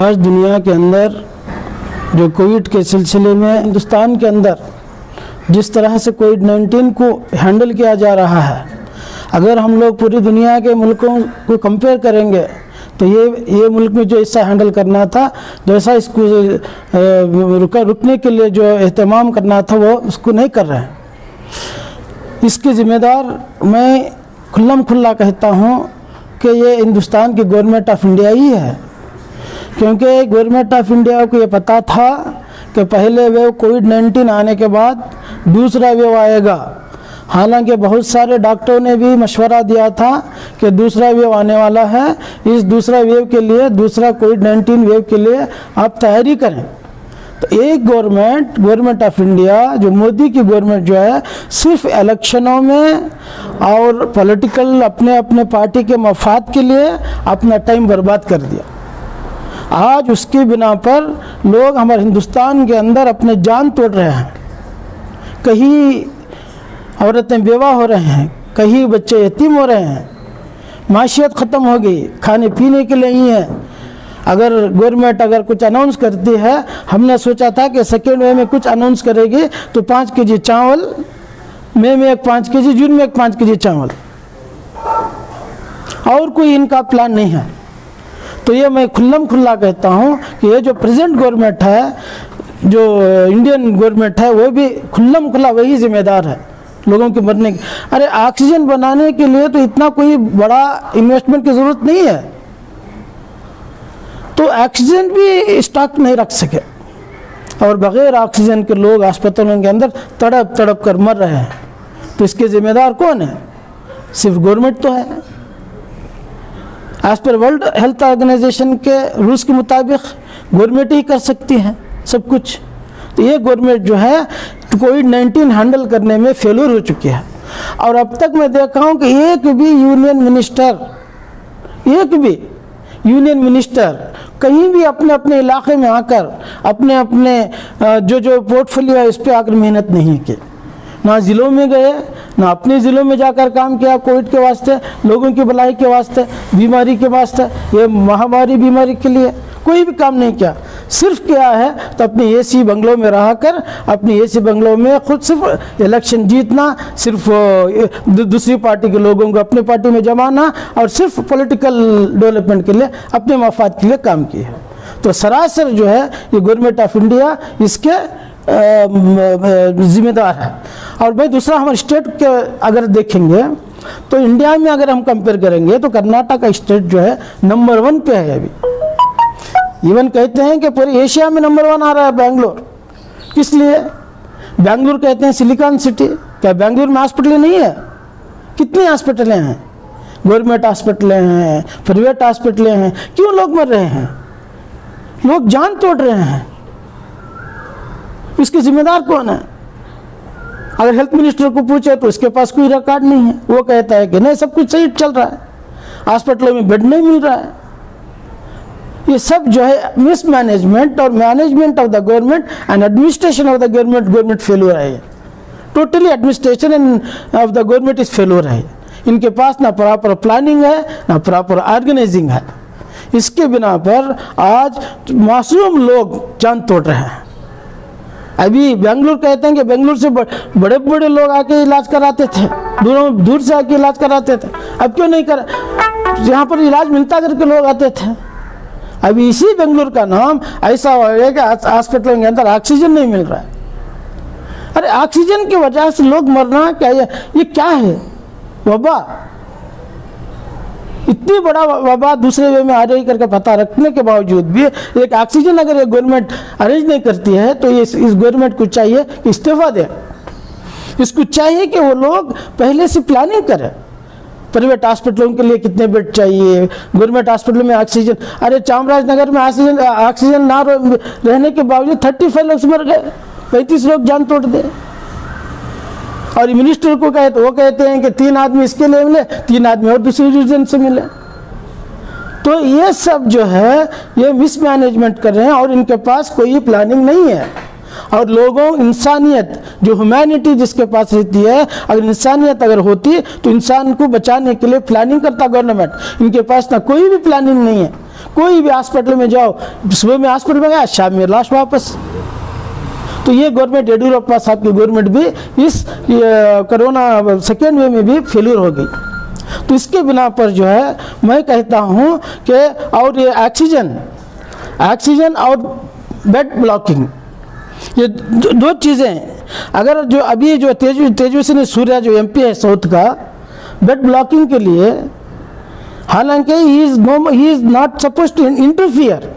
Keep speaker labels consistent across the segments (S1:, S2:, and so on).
S1: आज दुनिया के अंदर जो कोविड के सिलसिले में हिंदुस्तान के अंदर जिस तरह से कोविड-19 को हैंडल किया जा रहा है, अगर हम लोग पूरी दुनिया के मुल्कों को कंपेयर करेंगे तो ये मुल्क में जो हिस्सा हैंडल करना था, जैसा इसको रुकने के लिए जो एहतमाम करना था वो उसको नहीं कर रहे हैं। इसके ज़िम्मेदार मैं खुल्ला कहता हूँ कि ये हिंदुस्तान की गवर्नमेंट ऑफ इंडिया ही है, क्योंकि गवर्नमेंट ऑफ इंडिया को ये पता था कि पहले वेव कोविड-19 आने के बाद दूसरा वेव आएगा। हालांकि बहुत सारे डॉक्टरों ने भी मशवरा दिया था कि दूसरा वेव आने वाला है, इस दूसरा वेव के लिए, दूसरा कोविड-19 वेव के लिए आप तैयारी करें। तो एक गवर्नमेंट ऑफ इंडिया, जो मोदी की गवर्नमेंट जो है, सिर्फ इलेक्शनों में और पॉलिटिकल अपने पार्टी के मफाद के लिए अपना टाइम बर्बाद कर दिया। आज उसकी बिना पर लोग हमारे हिंदुस्तान के अंदर अपने जान तोड़ रहे हैं। कहीं औरतें बेवा हो रहे हैं, कहीं बच्चे यतीम हो रहे हैं, माशियत ख़त्म हो गई, खाने पीने के लिए ही है। अगर गवर्नमेंट कुछ अनाउंस करती है, हमने सोचा था कि सेकेंड वेव में कुछ अनाउंस करेगी तो 5 केजी चावल, मई में 5 केजी, जून में 5 केजी चावल, और कोई इनका प्लान नहीं है। तो ये मैं खुल्ला कहता हूँ कि ये जो प्रेजेंट गवर्नमेंट है, जो इंडियन गवर्नमेंट है, वो भी खुल्ला वही जिम्मेदार है लोगों के मरने की। अरे ऑक्सीजन बनाने के लिए तो इतना कोई बड़ा इन्वेस्टमेंट की ज़रूरत नहीं है, तो ऑक्सीजन भी स्टॉक नहीं रख सके और बग़ैर ऑक्सीजन के लोग अस्पतालों के अंदर तड़प कर मर रहे हैं। तो इसके ज़िम्मेदार कौन है? सिर्फ गवर्नमेंट तो है। As per World Health Organization के रूल्स के मुताबिक गवर्नमेंट ही कर सकती है सब कुछ। तो ये गवर्नमेंट जो है कोविड-19 हैंडल करने में फेल्योर हो चुकी है। और अब तक मैं देखा हूँ कि एक भी यूनियन मिनिस्टर कहीं भी अपने इलाके में आकर अपने जो पोर्टफोलियो है इस पर आकर मेहनत नहीं की। ना ज़िलों में गए, ना अपने ज़िलों में जाकर काम किया कोविड के वास्ते, लोगों की भलाई के वास्ते, बीमारी के वास्ते, ये महामारी बीमारी के लिए कोई भी काम नहीं किया। सिर्फ क्या है तो अपने एसी बंगलों में रहकर, अपनी एसी बंगलों में खुद सिर्फ इलेक्शन जीतना, सिर्फ दूसरी पार्टी के लोगों को अपनी पार्टी में जमाना और सिर्फ पॉलिटिकल डेवलपमेंट के लिए, अपने मफाद के लिए काम किया है। तो सरासर जो है ये गवर्नमेंट ऑफ इंडिया इसके जिम्मेदार है। और भाई दूसरा, हमारे स्टेट के अगर देखेंगे तो इंडिया में अगर हम कंपेयर करेंगे तो कर्नाटक का स्टेट जो है नंबर 1 पे है। अभी इवन कहते हैं कि पूरे एशिया में नंबर 1 आ रहा है बेंगलोर। किस लिए? बेंगलोर कहते हैं सिलिकॉन सिटी। क्या बेंगलोर में हॉस्पिटलें नहीं है? कितनी हॉस्पिटलें हैं, गवर्नमेंट हॉस्पिटलें हैं, प्राइवेट हॉस्पिटलें हैं। क्यों लोग मर रहे हैं? लोग जान तोड़ रहे हैं। इसके जिम्मेदार कौन है? अगर हेल्थ मिनिस्टर को पूछे तो उसके पास कोई रिकॉर्ड नहीं है। वो कहता है कि नहीं, सब कुछ सही चल रहा है, हॉस्पिटलों में बेड नहीं मिल रहा है। ये सब जो है मिसमैनेजमेंट और management of the government and administration of the government failure है। Totally administration of the government is failure है। इनके पास ना प्रॉपर प्लानिंग है, ना प्रॉपर ऑर्गेनाइजिंग है। इसके बिना पर आज मासूम लोग जान तोड़ रहे हैं। अभी बेंगलुरु कहते हैं कि बेंगलुरु से बड़े लोग आके इलाज कराते थे, दूर से आके इलाज कराते थे। अब क्यों नहीं करा? यहाँ पर इलाज मिलता करके लोग आते थे। अभी इसी बेंगलुरु का नाम ऐसा हो गया कि हॉस्पिटल के अंदर ऑक्सीजन नहीं मिल रहा है। अरे ऑक्सीजन की वजह से लोग मरना क्या? ये क्या है? वबा, इतनी बड़ा वबा दूसरे वे में आ रही करके पता रखने के बावजूद भी एक ऑक्सीजन अगर ये गवर्नमेंट अरेंज नहीं करती है तो ये इस गवर्नमेंट को चाहिए कि इस्तीफा दे। इसको चाहिए कि वो लोग पहले से प्लानिंग करें। प्राइवेट हॉस्पिटलों के लिए कितने बेड चाहिए, गवर्नमेंट हॉस्पिटल में ऑक्सीजन। अरे चामराजनगर में ऑक्सीजन ना रहने के बावजूद 35 लोग मर गए, 35 लोग जान तोड़ दे। और मिनिस्टर को कहे तो वो कहते हैं कि 3 आदमी इसके लिए मिले, 3 आदमी और दूसरी रीजन से मिले। तो ये सब जो है ये मिसमैनेजमेंट कर रहे हैं और इनके पास कोई प्लानिंग नहीं है। और लोगों, इंसानियत जो ह्यूमैनिटी जिसके पास रहती है, अगर इंसानियत अगर होती तो इंसान को बचाने के लिए प्लानिंग करता गवर्नमेंट। इनके पास ना कोई भी प्लानिंग नहीं है, कोई भी हॉस्पिटल में जाओ, सुबह में हॉस्पिटल में गया, शाम में लाश वापस। तो ये गवर्नमेंट, येडियुरप्पा साहब की गवर्नमेंट भी इस कोरोना सेकेंड वेव में भी फेलियर हो गई। तो इसके बिना पर जो है मैं कहता हूँ कि और ये ऑक्सीजन और बेड ब्लॉकिंग, ये दो चीज़ें, अगर जो अभी जो तेजस्वी सूर्या जो MP है साउथ का, बेड ब्लॉकिंग के लिए, हालांकि he is not suppose to interfere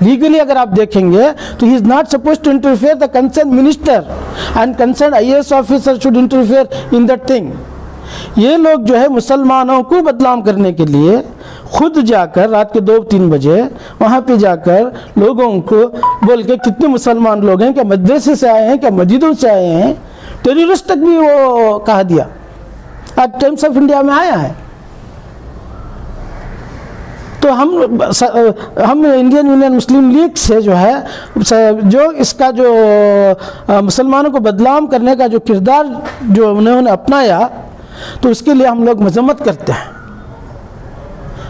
S1: legally, अगर आप देखेंगे तो he is not suppose to interfere, the concern minister and concern IAS officer should interfere in that thing. ये लोग जो है मुसलमानों को बदनाम करने के लिए खुद जाकर रात के 2-3 बजे वहाँ पे जाकर लोगों को बोल के, कितने मुसलमान लोग हैं, क्या मदरसे से आए हैं, क्या मस्जिदों से आए हैं, टेररिस्ट तक भी वो कहा दिया। आज टाइम्स ऑफ इंडिया में आया है। तो हम इंडियन यूनियन मुस्लिम लीग से जो है, जो इसका जो मुसलमानों को बदनाम करने का जो किरदार जो उन्होंने अपनाया, तो उसके लिए हम लोग मजम्मत करते हैं।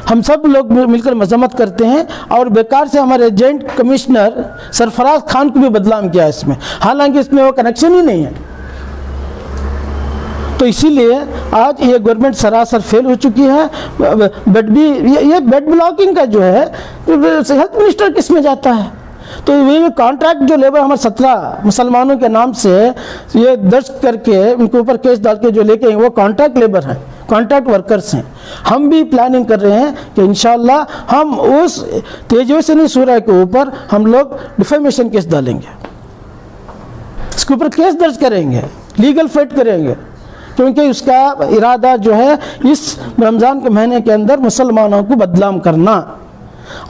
S1: हम सब लोग मिलकर मजम्मत करते हैं। और बेकार से हमारे एजेंट कमिश्नर सरफराज खान को भी बदनाम किया इसमें, हालांकि इसमें वो कनेक्शन ही नहीं है। तो इसीलिए आज ये गवर्नमेंट सरासर फेल हो चुकी है। बेड भी, ये बेड ब्लॉकिंग का जो है हेल्थ मिनिस्टर किस में जाता है। तो ये कॉन्ट्रैक्ट जो लेबर हमारे 17 मुसलमानों के नाम से ये दर्ज करके उनके ऊपर केस डाल के जो लेके वो कॉन्ट्रैक्ट लेबर हैं, कॉन्ट्रैक्ट वर्कर्स हैं। हम भी प्लानिंग कर रहे हैं कि इंशाल्लाह हम उस तेजस्वी सूर्या के ऊपर हम लोग डिफेमेशन केस डालेंगे, इसके ऊपर केस दर्ज करेंगे, लीगल फाइट करेंगे, क्योंकि उसका इरादा जो है इस रमज़ान के महीने के अंदर मुसलमानों को बदनाम करना।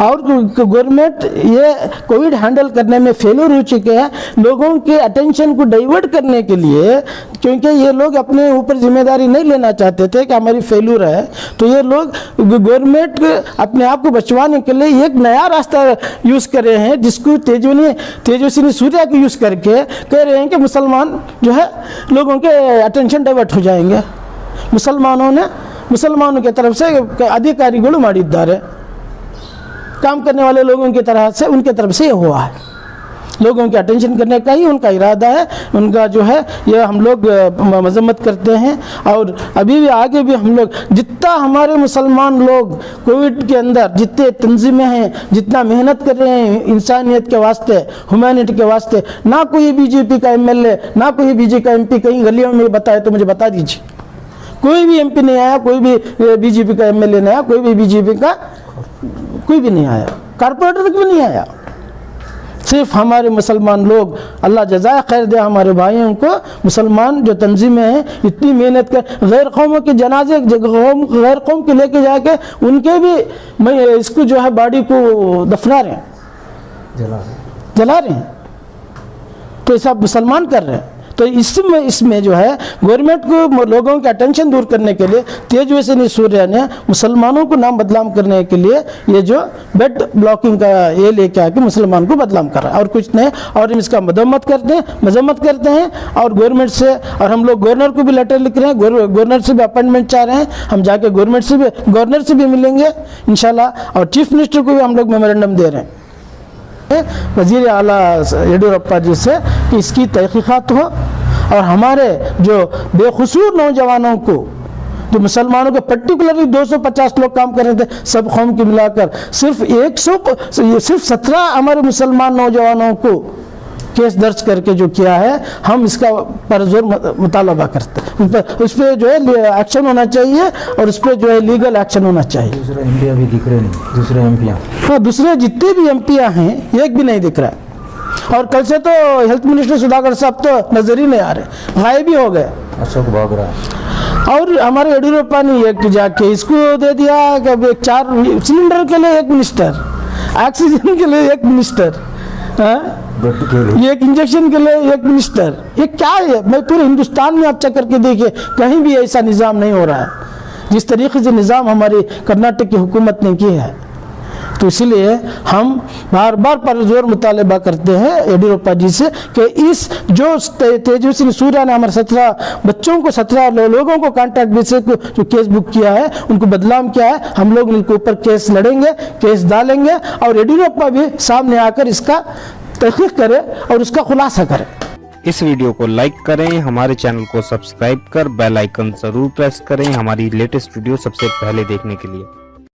S1: और गवर्नमेंट ये कोविड हैंडल करने में फेलियर हो चुके हैं, लोगों के अटेंशन को डाइवर्ट करने के लिए, क्योंकि ये लोग अपने ऊपर जिम्मेदारी नहीं लेना चाहते थे कि हमारी फेलियर है। तो ये लोग, गवर्नमेंट अपने आप को बचवाने के लिए एक नया रास्ता यूज़ कर रहे हैं, जिसको तेजस्वी सूर्या को यूज़ करके कह रहे हैं कि मुसलमान जो है लोगों के अटेंशन डाइवर्ट हो जाएंगे। मुसलमानों की तरफ से अधिकारिಗಳು ಮಾಡಿದ್ದಾರೆ, काम करने वाले लोगों की तरह से, उनके तरफ से ये हुआ है। लोगों के अटेंशन करने का ही उनका इरादा है, उनका जो है ये हम लोग मजम्मत करते हैं। और अभी भी आगे भी हम लोग, जितना हमारे मुसलमान लोग कोविड के अंदर जितने तंजीमें हैं, जितना मेहनत कर रहे हैं इंसानियत के वास्ते, ह्यूमैनिटी के वास्ते, ना कोई बीजेपी का MLA, ना कोई बीजेपी का MP कहीं गलियों में बताए तो मुझे बता दीजिए। कोई भी MP नहीं आया, कोई भी बीजेपी का MLA नहीं आया, कोई भी बीजेपी का कोई भी नहीं आया, कारपोरेटर तक भी नहीं आया। सिर्फ हमारे मुसलमान लोग, अल्लाह जज़ाए खैर दे हमारे भाइयों को, मुसलमान जो तंजीमें हैं इतनी मेहनत कर गैर कौमों के जनाजे गैर कौम के लेके जाके उनके भी इसको जो है बॉडी को दफना रहे हैं, जला रहे हैं। तो ये सब मुसलमान कर रहे हैं। तो इसमें जो है गवर्नमेंट को लोगों के अटेंशन दूर करने के लिए तेजस्वी सूर्या ने मुसलमानों को नाम बदनाम करने के लिए ये जो बेड ब्लॉकिंग का ये लेके आके मुसलमान को बदनाम कर रहा है, और कुछ नहीं। और हम इसका मजम्मत करते हैं और गवर्नमेंट से, और हम लोग गवर्नर को भी लेटर लिख रहे हैं, गवर्नर से भी अपॉइंटमेंट चाह रहे हैं। हम जाके गवर्नर से भी मिलेंगे इंशाल्लाह, और चीफ मिनिस्टर को भी हम लोग मेमोरेंडम दे रहे हैं वज़ीर आला येडियुरप्पा जी से कि इसकी तहकीकात हो, और हमारे जो बेकसूर नौजवानों को, जो मुसलमानों के पर्टिकुलरली 250 लोग काम कर रहे थे सब कौम के मिलाकर, सिर्फ 17 हमारे मुसलमान नौजवानों को केस दर्ज करके जो किया है, हम इसका परजोर मुतालबा करते हैं। उस पर जो है एक्शन होना चाहिए, और उस पर जो है लीगल एक्शन होना चाहिए।
S2: दूसरे MP भी दिख रहे नहीं, दूसरे MP,
S1: हाँ, दूसरे जितने भी MP हैं एक भी नहीं दिख रहा है। और कल से तो हेल्थ मिनिस्टर सुधाकर साहब तो नजर ही नहीं आ रहे, गायब ही हो गए,
S2: अशोक भाग रहा है।
S1: और हमारे येडियुरप्पा ने एक जाके इसको दे दिया कि 4 सिलेंडर के लिए 1 मिनिस्टर, ऑक्सीजन के लिए 1 मिनिस्टर, ये एक इंजेक्शन के लिए 1 मिनिस्टर। ये क्या है? मैं पूरे हिंदुस्तान में आप चेक करके देखिए, कहीं भी ऐसा निज़ाम नहीं हो रहा है जिस तरीके से निज़ाम हमारी कर्नाटक की हुकूमत ने की है। तो इसलिए हम बार बार परजोर मुतालबा करते हैं येडियुरप्पा जी से कि इस जो तेजस्वी सूर्या ने हमारे 17 बच्चों को 17 लोगों को कॉन्ट्रैक्ट बेसिस पे जो केस बुक किया है, उनको बदनाम किया है, हम लोग उनके ऊपर केस लड़ेंगे, केस डालेंगे और येडियुरप्पा भी सामने आकर इसका तहकीक करे और उसका खुलासा करे।
S3: इस वीडियो को लाइक करें, हमारे चैनल को सब्सक्राइब कर बेल आइकन जरूर प्रेस करें हमारी लेटेस्ट वीडियो सबसे पहले देखने के लिए।